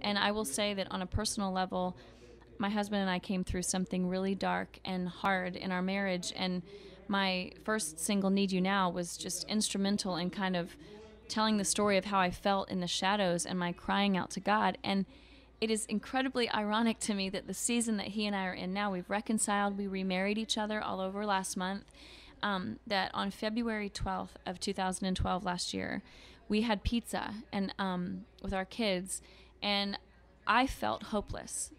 And I will say that on a personal level, my husband and I came through something really dark and hard in our marriage, and my first single, Need You Now, was just instrumental in kind of telling the story of how I felt in the shadows and my crying out to God. And it is incredibly ironic to me that the season that he and I are in now, we've reconciled, we remarried each other all over last month, that on February 12th of 2012 last year, we had pizza and with our kids, and I felt hopeless.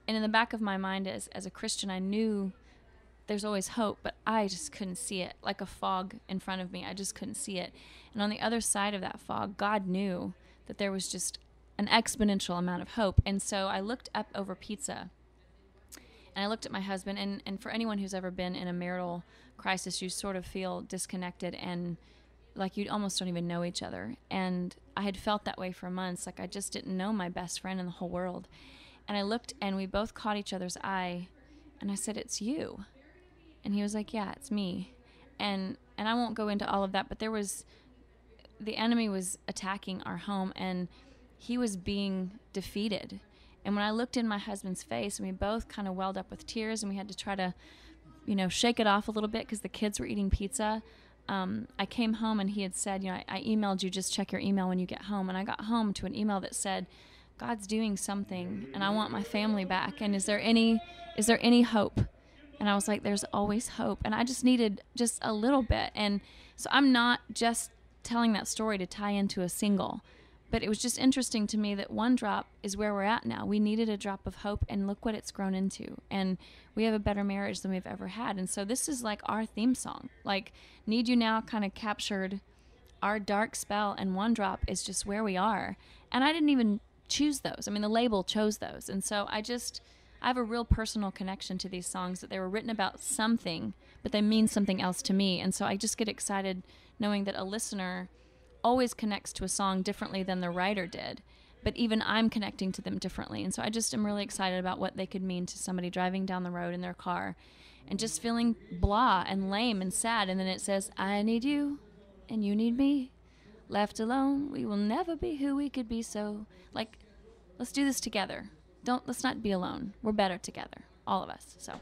And in the back of my mind as a Christian, I knew there's always hope, but I just couldn't see it. Like a fog in front of me, I just couldn't see it. And on the other side of that fog, God knew that there was just an exponential amount of hope. And so I looked up over pizza, and I looked at my husband, and for anyone who's ever been in a marital crisis, you sort of feel disconnected and like you almost don't even know each other. And I had felt that way for months, like I just didn't know my best friend in the whole world. And I looked, and we both caught each other's eye, and I said, "It's you." And he was like, "Yeah, it's me." And I won't go into all of that, but the enemy was attacking our home, and he was being defeated. And when I looked in my husband's face, and we both kind of welled up with tears, and we had to try to, shake it off a little bit because the kids were eating pizza. I came home, and he had said, I emailed you, just check your email when you get home. And I got home to an email that said, "God's doing something, and I want my family back. And is there any hope?" And I was like, "There's always hope." And I just needed just a little bit. And so I'm not just telling that story to tie into a single, but it was just interesting to me that one drop is where we're at now. We needed a drop of hope, and look what it's grown into. And we have a better marriage than we've ever had. And so this is like our theme song. Like Need You Now kind of captured our dark spell, and One Drop is just where we are. And I didn't even choose those. I mean, the label chose those. And so I have a real personal connection to these songs, that they were written about something, but they mean something else to me. And so I just get excited knowing that a listener always connects to a song differently than the writer did, but even I'm connecting to them differently. And so I just am really excited about what they could mean to somebody driving down the road in their car and just feeling blah and lame and sad. And then it says, "I need you and you need me. Left alone, we will never be who we could be. So, like, let's do this together. Let's not be alone. We're better together, all of us." So